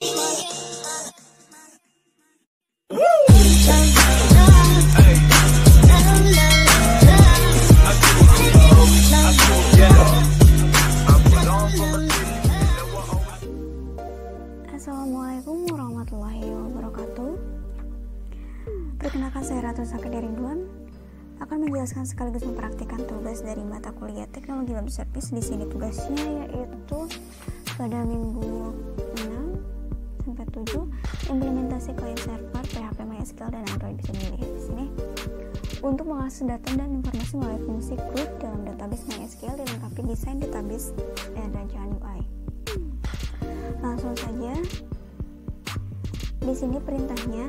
Assalamualaikum warahmatullahi wabarakatuh. Perkenalkan, saya Ratu Sakadari Duan akan menjelaskan sekaligus mempraktikkan tugas dari mata kuliah Teknologi Web Service. Di sini tugasnya yaitu pada minggu 6 sampai 7 implementasi client server PHP MySQL dan Android. Bisa dilihat di sini. Untuk mengakses data dan informasi melalui fungsi CRUD dalam database MySQL dilengkapi desain database dan rancangan UI. Langsung saja. Di sini perintahnya,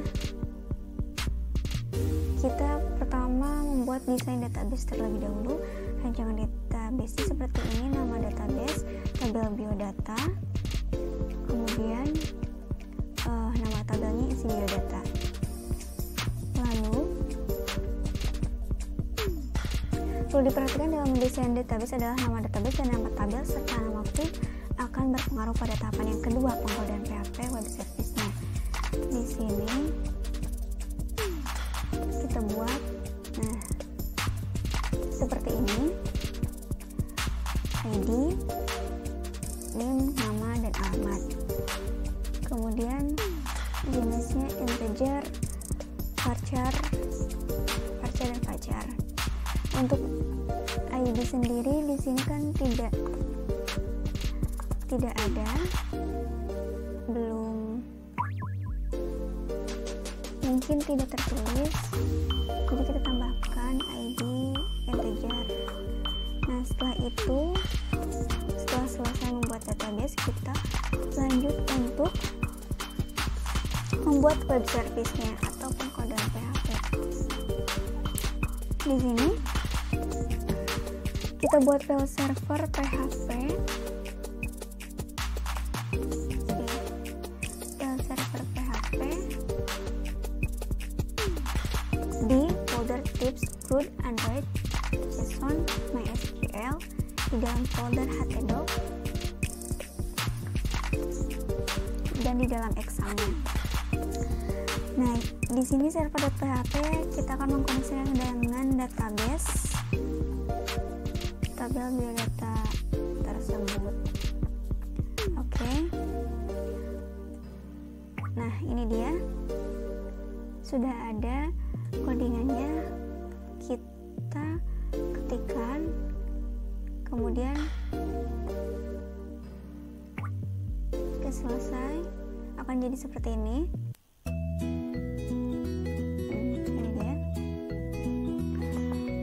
kita pertama membuat desain database terlebih dahulu. Rancangan database seperti ini, nama database, tabel biodata, kemudian nama tabelnya isi biodata. Lalu perlu diperhatikan dalam mendesain database adalah nama database dan nama tabel serta nama field akan berpengaruh pada tahapan yang kedua, pengkodean PHP web service-nya. Di sini kita buat seperti ini, ID, name, nama, dan alamat. Kemudian jenisnya integer, varchar dan varchar. Untuk ID sendiri di sini kan tidak ada, belum, mungkin tidak tertulis, jadi kita tambahkan ID integer. Nah, setelah itu, setelah selesai membuat database, kita lanjut untuk membuat web service-nya atau pengkodean PHP. Di sini kita buat file server PHP, di folder tips CRUD Android JSON MySQL di dalam folder htdoc dan di dalam examnya. Nah, di sini server.php kita akan mengkoneksikan dengan database tabel biodata tersebut. Oke. Nah, ini dia. Sudah ada codingannya, kita ketikkan, kemudian jika selesai akan jadi seperti ini. Ini dia.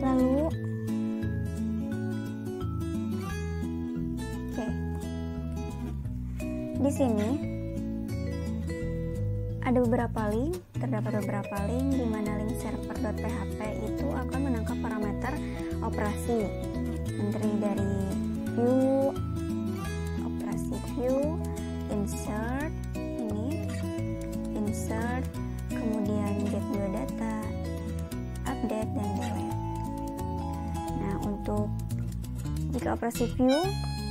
Lalu di sini ada beberapa link, terdapat beberapa link di mana link server.php itu akan menangkap parameter operasi, terdiri dari view, operasi view, insert, kemudian get biodata, update, dan delete. Nah, untuk jika operasi view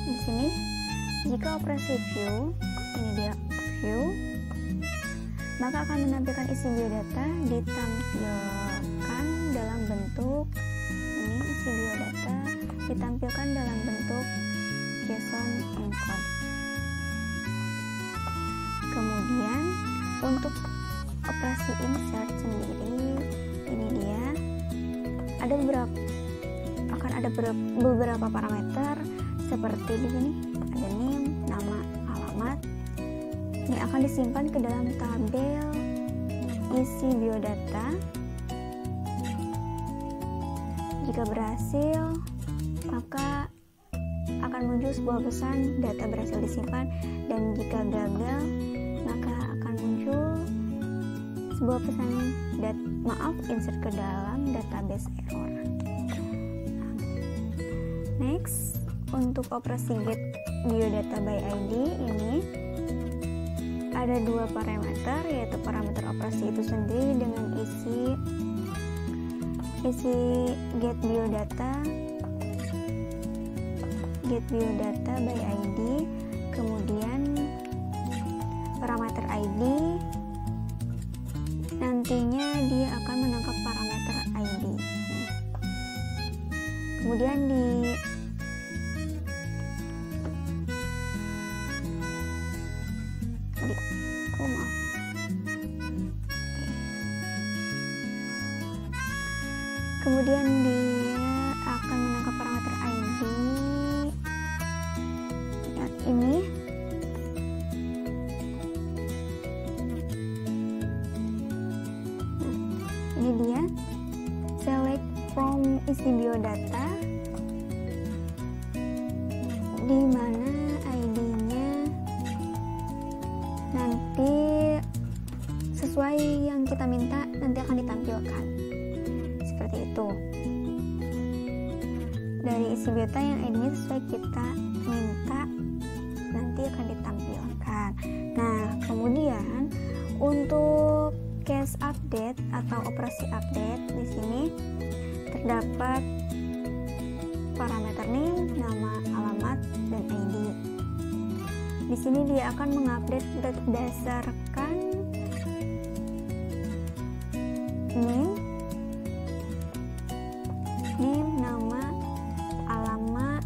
di sini, jika operasi view, ini dia view, maka akan menampilkan isi biodata ditampilkan dalam bentuk ini, isi biodata ditampilkan dalam bentuk JSON encode. Kemudian untuk operasi insert sendiri, ini dia, akan ada beberapa parameter seperti di sini, ada name, nama, alamat. Ini akan disimpan ke dalam tabel isi biodata. Jika berhasil, maka akan muncul sebuah pesan data berhasil disimpan, dan jika gagal, maka akan muncul sebuah pesan maaf, insert ke dalam database error. Next, untuk operasi get biodata by ID ini ada dua parameter, yaitu parameter operasi itu sendiri dengan isi get biodata by ID, kemudian parameter Kemudian dia akan menangkap parameter ID ini. Ini dia select from isi biodata, di mana ID-nya nanti sesuai yang kita minta nanti akan ditampilkan seperti itu. Dari isi biodata yang ID-nya sesuai kita minta nanti akan ditampilkan. Nah, kemudian untuk case update atau operasi update, di sini terdapat parameter name, nama, alamat, dan ID. Di sini dia akan mengupdate berdasarkan name, nama, alamat,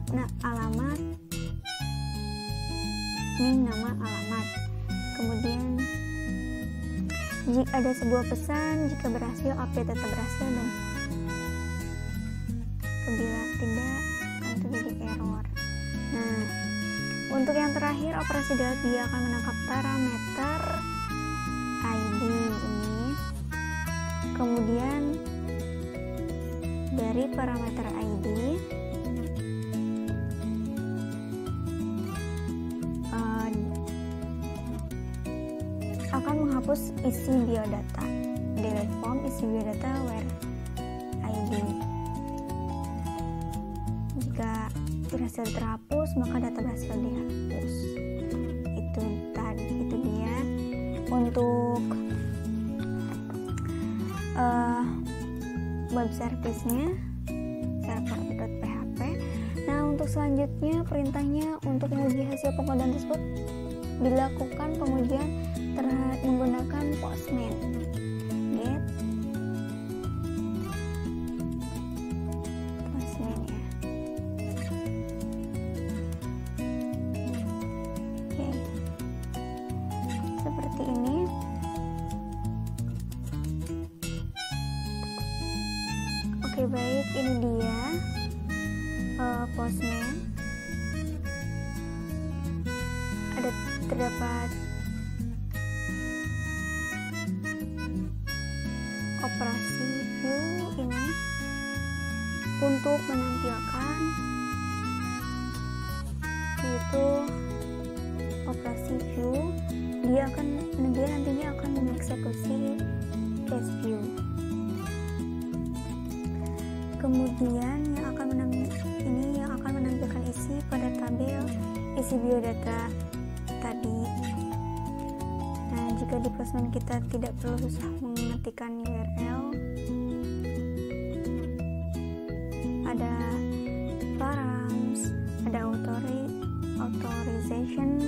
name, nama, alamat. Kemudian jika ada sebuah pesan, jika berhasil update tetap berhasil, dan apabila tidak akan terjadi error. Nah, untuk yang terakhir operasi delete, dia akan menangkap parameter ID ini. Kemudian dari parameter ID akan menghapus isi biodata. Delete form isi biodata where ID. Jika berhasil terhapus, maka data berhasil dihapus. Itu dia untuk web service-nya server.php. Nah, untuk selanjutnya perintahnya untuk menguji hasil pengkodean tersebut dilakukan pengujian menggunakan Postman. Get Postman ya. Oke. Seperti ini. Oke, baik, ini dia Postman. Terdapat operasi view ini untuk menampilkan, yaitu operasi view. Dia nantinya akan mengeksekusi case view. Kemudian yang akan menampilkan isi pada tabel isi biodata tadi. Nah, jika di Postman kita tidak perlu susah mengetikkan URL, ada params, ada authorization,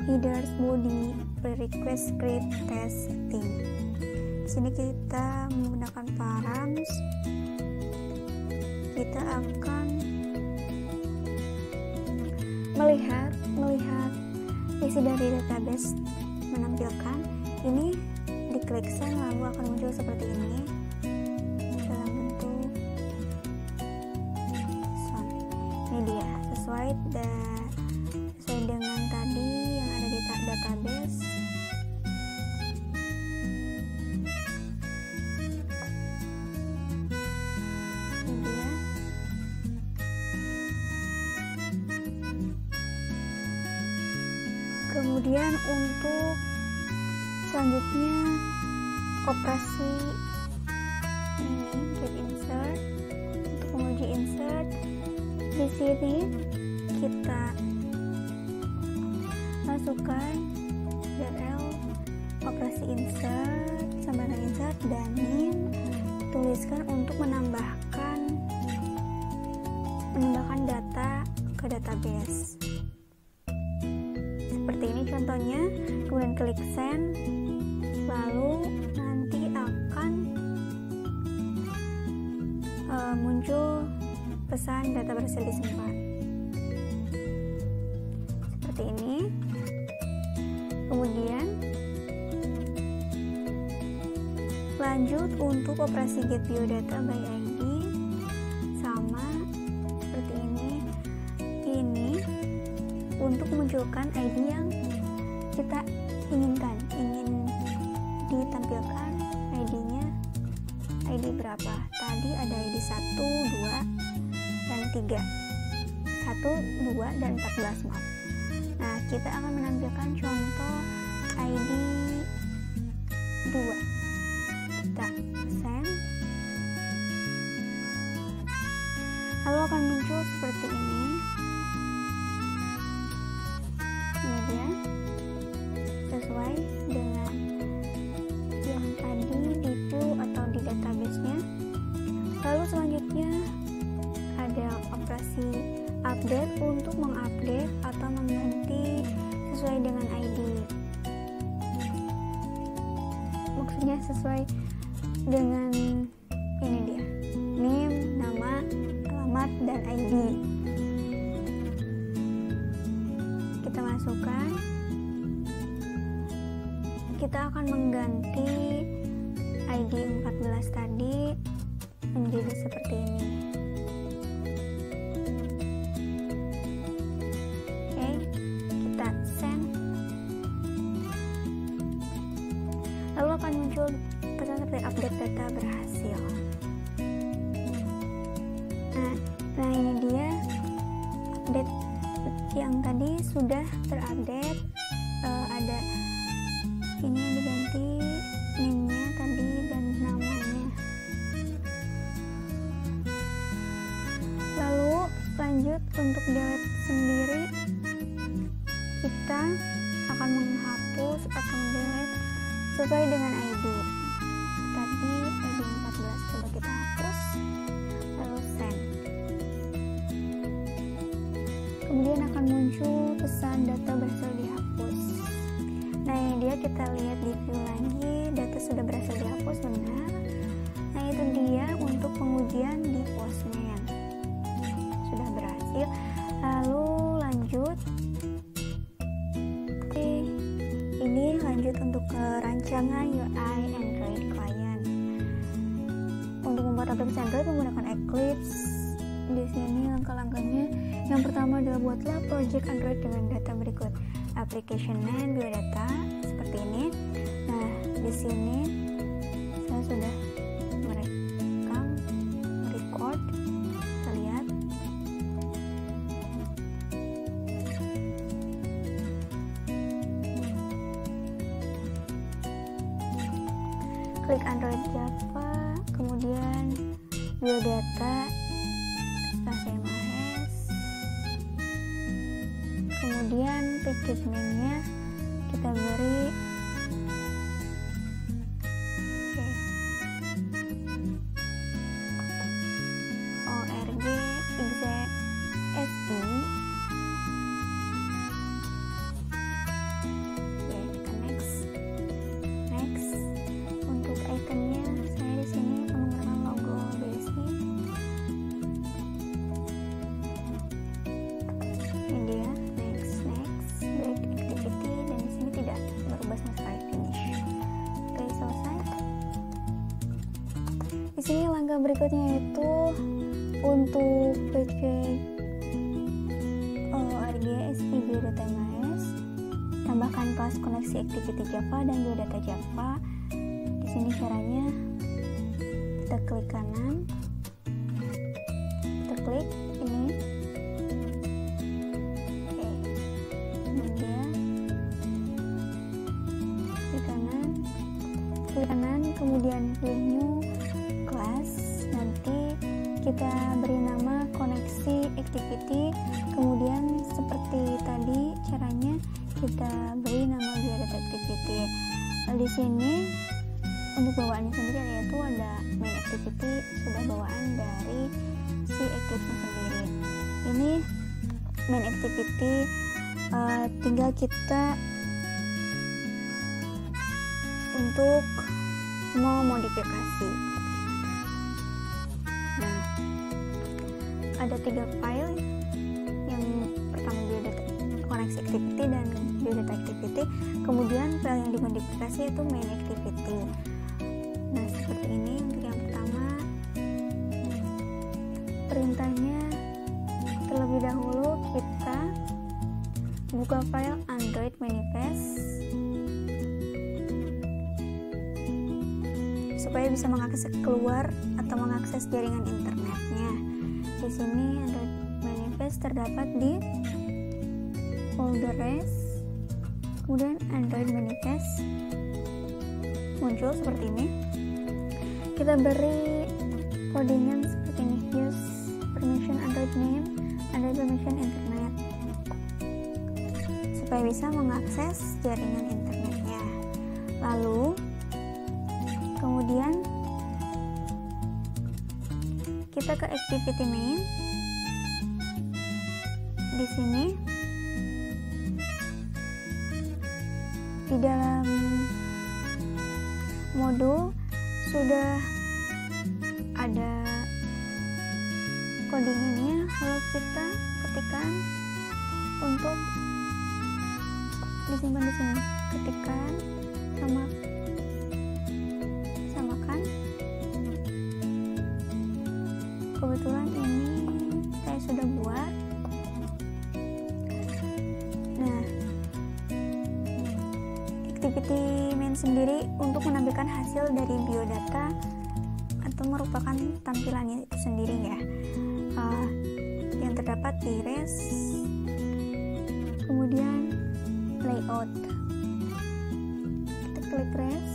headers, body, request, script, test, setting. Di sini kita menggunakan params. Kita akan melihat isi dari database menampilkan. Ini diklik send, lalu akan muncul seperti ini dalam bentuk sound. Ini dia sesuai dengan tadi yang ada di database. Ini dia. Kemudian untuk selanjutnya operasi ini get insert. Untuk menguji insert, di sini kita masukkan URL operasi insert, sambungan insert, dan tuliskan untuk menambahkan data ke database. Seperti ini contohnya. Kemudian klik send, lalu nanti akan muncul pesan data berhasil disimpan seperti ini. Kemudian lanjut untuk operasi get biodata by ID. memunculkan ID yang kita inginkan, ingin ditampilkan ID-nya ID berapa. Tadi ada ID 1, 2, dan 3. 1, 2, dan 14, maaf. Nah, kita akan menampilkan contoh ID 2. Kita send. Lalu akan muncul seperti ini. Ini dia, sesuai dengan yang tadi di view atau di database-nya. Lalu selanjutnya ada operasi update untuk mengupdate atau mengganti sesuai dengan ID. Maksudnya sesuai dengan ini dia, name, nama, alamat, dan ID. Kita masukkan. Kita akan mengganti ID 14 tadi menjadi seperti ini. Oke, kita send. Lalu akan muncul pesan seperti update data berhasil. Nah ini dia update yang tadi sudah terupdate. Ada ini yang diganti, name-nya tadi dan namanya. Lalu lanjut untuk delete sendiri, kita akan menghapus atau delete sesuai dengan ID. Tadi ID 14 coba kita hapus, lalu send. Kemudian akan muncul pesan data berhasil dihapus. Nah ini dia, kita lihat di view lagi, data sudah berhasil dihapus, benar. Nah itu dia untuk pengujian di Postman, sudah berhasil. Lalu lanjut, ini lanjut untuk ke rancangan UI Android Client. Untuk membuat aplikasi Android menggunakan Eclipse. Di sini langkah-langkahnya, yang pertama adalah buatlah project Android dengan data berikut: application name, biodata, seperti ini. Nah, di sini saya sudah record. Kita lihat. Klik Android Java, kemudian biodata, kemudian package name-nya kita beri org exe. Kita next. Untuk ikonnya saya di sini menggunakan logo BSI. Ini dia, next, break activity, dan di sini tidak berubah sampai finish. Oke, selesai. Di sini langkah berikutnya yaitu untuk page org SI biodata MAS, tambahkan kelas koneksi activity Java dan biodata Java. Di sini caranya, kita klik kanan, kita klik ini. Klik kanan, kemudian pilih new class. Nanti kita beri nama koneksi activity, kemudian seperti tadi caranya kita beri nama biodata activity. Di sini untuk bawaannya sendiri yaitu ada main activity, sudah bawaan dari si Eclipse sendiri. Ini main activity, tinggal kita untuk memodifikasi. Nah, ada 3 file. Yang pertama biodata koneksi activity dan biodata activity. Kemudian file yang dimodifikasi itu main activity. Nah, seperti ini. Untuk yang pertama, perintahnya terlebih dahulu kita buka file Android manifest supaya bisa mengakses keluar atau mengakses jaringan internetnya. Di sini Android manifest terdapat di folder res, kemudian Android manifest muncul seperti ini. Kita beri codingan seperti ini, use permission Android name, Android permission internet, supaya bisa mengakses jaringan internetnya. Lalu kemudian kita ke activity main. Di sini di dalam modul sudah ada codingannya, lalu kita ketikkan untuk disimpan di sini. Ketikkan samakan. Kebetulan ini saya sudah buat. Nah, activity main sendiri untuk menampilkan hasil dari biodata atau merupakan tampilannya itu sendiri ya, yang terdapat di res, kemudian layout. Kita klik res,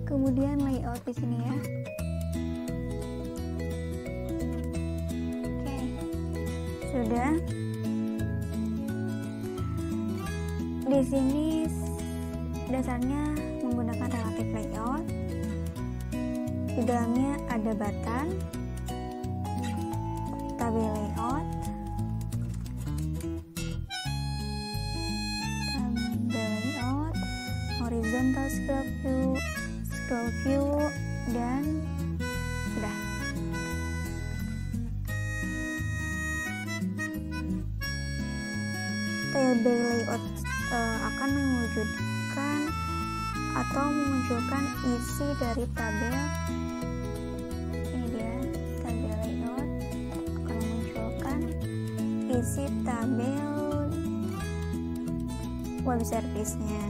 kemudian layout di sini ya. Oke, sudah. Di sini dasarnya menggunakan relative layout. Di dalamnya ada button, tabel layout, horizontal scroll view, dan sudah. Tabel layout akan mewujudkan atau memunculkan isi dari tabel. Ini dia tabel layout, akan memunculkan isi tabel web service-nya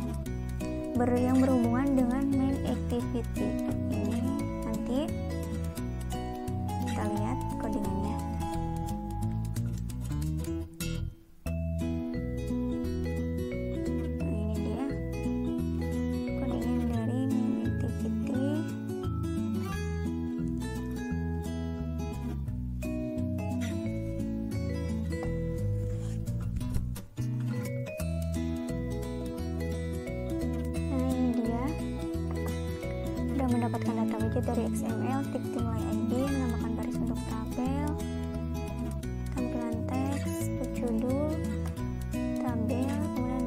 yang berhubungan dengan main activity. Ini nanti kita lihat codingannya. Mendapatkan data widget dari XML, tik nilai ID, menambahkan baris untuk tabel, tampilan teks, judul tabel, kemudian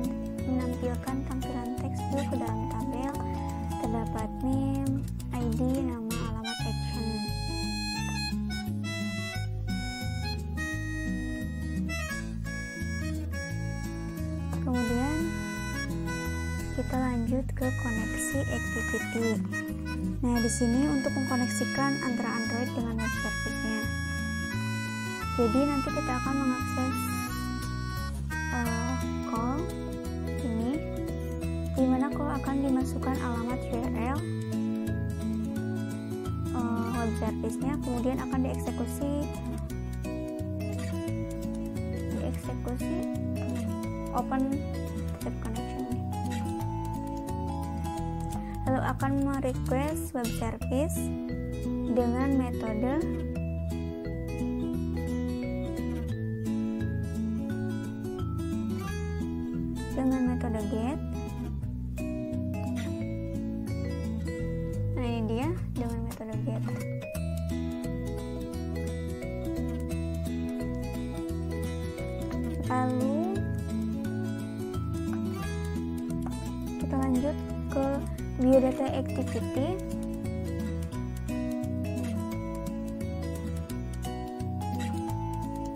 menampilkan tampilan teks dulu ke dalam tabel, terdapat name, ID, nama, alamat, action. Kemudian kita lanjut ke koneksi activity. Nah, di sini untuk mengkoneksikan antara Android dengan web service-nya. Jadi nanti kita akan mengakses call ini, di mana call akan dimasukkan alamat URL web service-nya, kemudian akan dieksekusi open web connection. Lalu akan merequest web service dengan metode get. Nah, ini dia dengan metode get. Lalu kita lanjut ke biodata activity.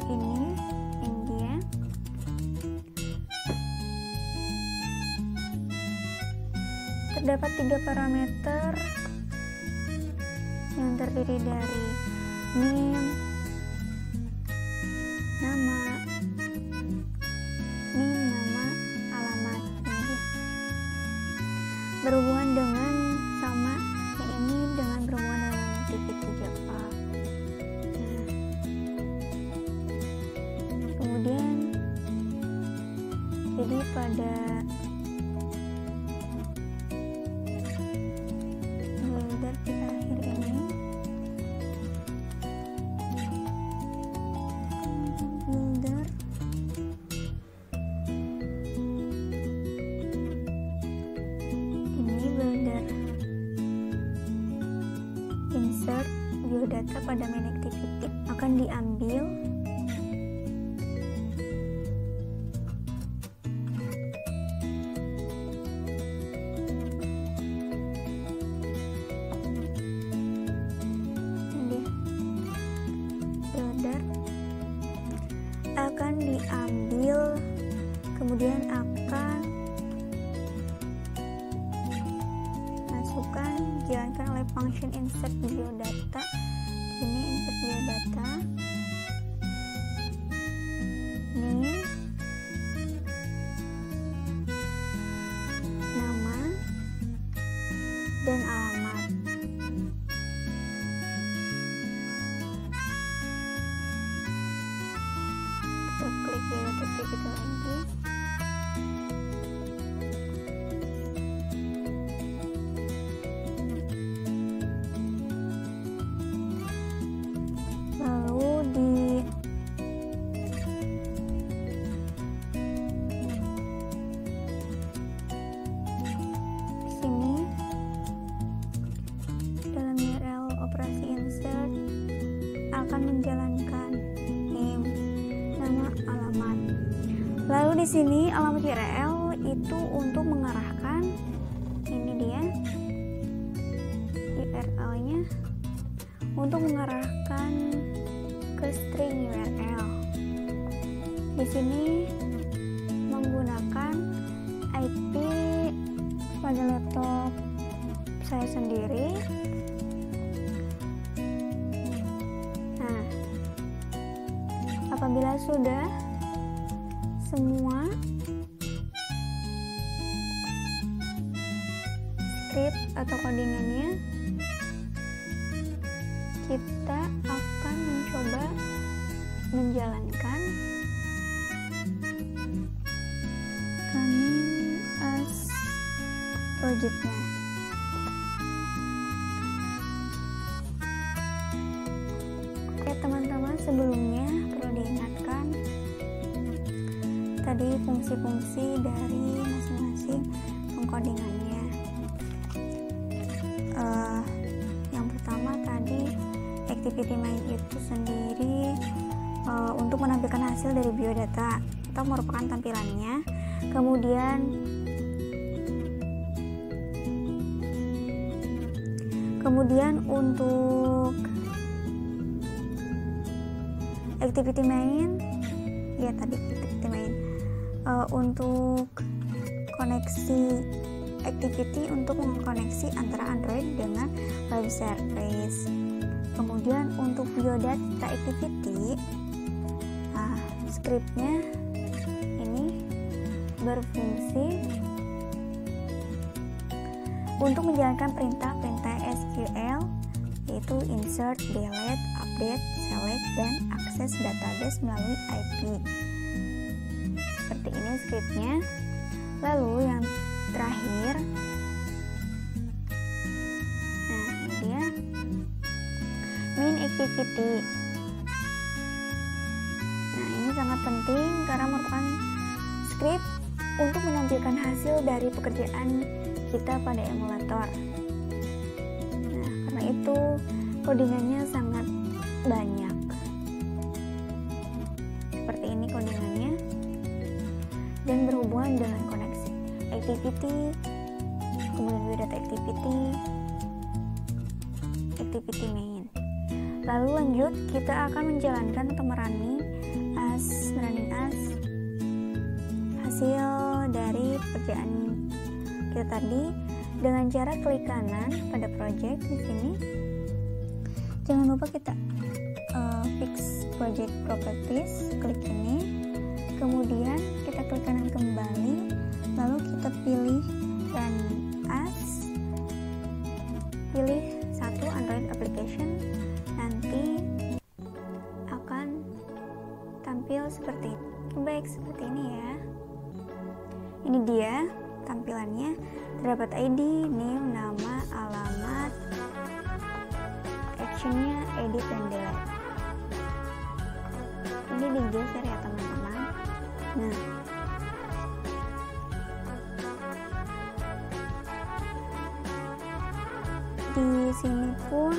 Ini dia. Terdapat 3 parameter yang terdiri dari name, nama, NIM, nama, alamat. Ini berhubungan dengan sama ini dengan berhubungan dengan activity Java. Kemudian jadi pada builder kita akhir ini builder ini builder insert biodata pada main activity akan diambil kemudian akan masukkan jalankan oleh function insert biodata. Ini insert biodata name, nama, dan alamat. Kita klik biodata itu lagi. Menjalankan name, nama, alamat. Lalu di sini alamat URL itu untuk mengarahkan, ini dia URL-nya, untuk mengarahkan ke string URL. Di sini menggunakan IP pada laptop saya sendiri. Apabila sudah semua script atau codingannya, kita akan mencoba menjalankan running as project-nya. Oke teman-teman, sebelumnya diingatkan tadi fungsi-fungsi dari masing-masing pengkodingannya. Yang pertama tadi activity main itu sendiri untuk menampilkan hasil dari biodata atau merupakan tampilannya. Kemudian untuk activity main, lihat tadi activity main untuk koneksi activity untuk mengkoneksi antara Android dengan web service. Kemudian untuk biodata activity, scriptnya ini berfungsi untuk menjalankan perintah-perintah SQL, yaitu insert, delete, update, select, dan akses database melalui IP. Seperti ini scriptnya. Lalu yang terakhir, nah ini dia main activity. Nah ini sangat penting karena merupakan script untuk menampilkan hasil dari pekerjaan kita pada emulator. Nah karena itu codingannya sangat banyak. Seperti ini codingannya, dan berhubungan dengan koneksi activity, kemudian biodata activity, activity main. Lalu lanjut, kita akan menjalankan atau merunning as hasil dari pekerjaan kita tadi dengan cara klik kanan pada project di sini. Jangan lupa kita fix project properties, klik ini, kemudian kita klik kanan kembali, lalu kita pilih run as, pilih satu Android application, nanti akan tampil seperti ini. Baik, seperti ini ya. Ini dia tampilannya, terdapat ID, name, nama, alamat, actionnya, edit, dan delete. Ini digeser ya teman-teman. Nah, di sini pun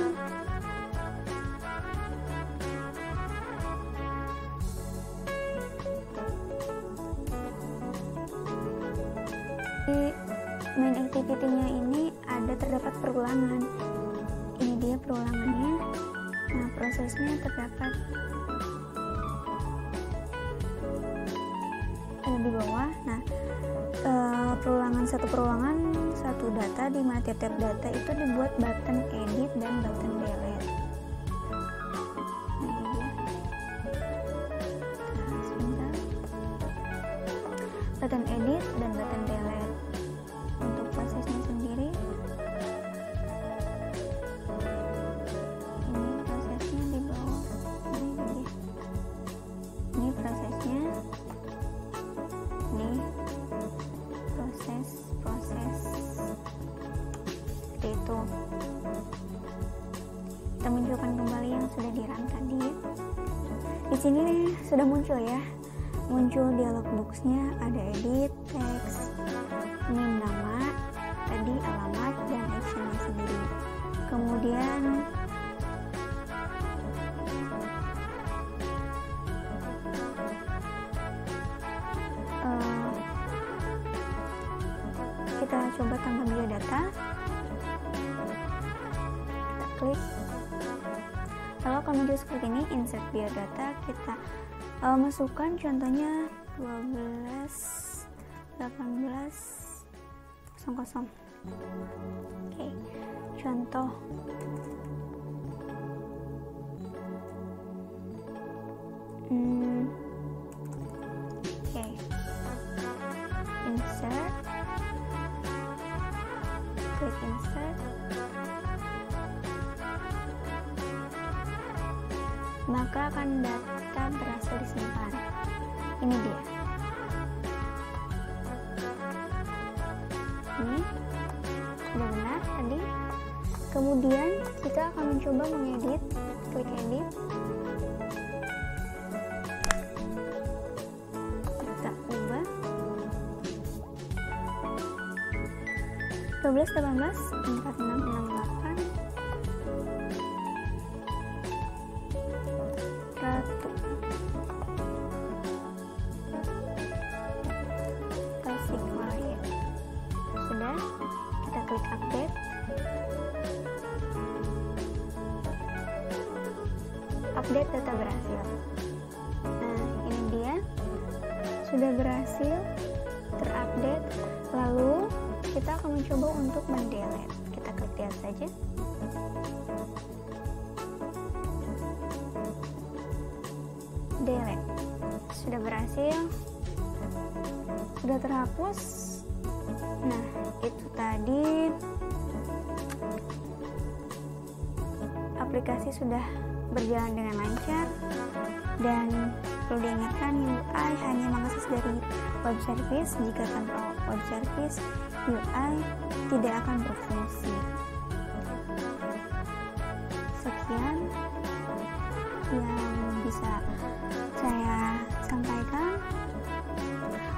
di main activity-nya ini terdapat perulangan. Ini dia perulangannya. Nah, prosesnya terdapat di bawah. Nah, satu perulangan satu data, di mana tiap data itu dibuat button edit dan button delete. Nah, ini dia. Nah, sebentar. Button edit dan button delete. Untuk prosesnya sendiri, ini prosesnya di bawah. Nah, ini dia. Ini prosesnya. Ini proses seperti itu. Kita munculkan kembali yang sudah di-run tadi. Di sini sudah muncul ya, muncul dialog box-nya, ada edit, teks, name, nama, tadi alamat, dan action-nya sendiri. Kemudian kita coba tambah biodata, kita klik, lalu akan muncul seperti ini, insert biodata. Kita masukkan contohnya 12 18 00. Oke, contoh insert, klik insert, maka akan data berhasil disimpan. Ini dia. Ini sudah benar tadi. Kemudian kita akan mencoba mengedit, klik edit, kita ubah 12 18 4668 ratu. Tasikmalaya. Sudah, kita klik update. Update data berhasil. Nah, ini dia sudah berhasil terupdate. Lalu kita akan mencoba untuk mendelete. Kita klik delete saja. Delete sudah berhasil, sudah terhapus. Nah, itu tadi aplikasi sudah berjalan dengan lancar, dan perlu diingatkan UI hanya mengakses dari web service. Jika tanpa web service, UI tidak akan berfungsi. Sekian yang bisa saya sampaikan.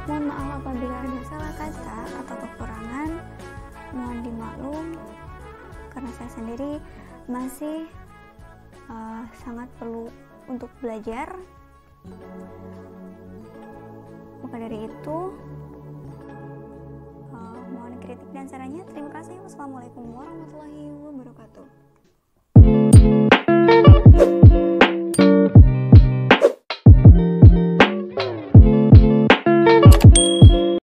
Mohon maaf apabila ada salah kata atau kekurangan, mohon dimaklum karena saya sendiri masih sangat perlu untuk belajar. Maka dari itu, mohon kritik dan sarannya. Terima kasih. Wassalamualaikum warahmatullahi wabarakatuh.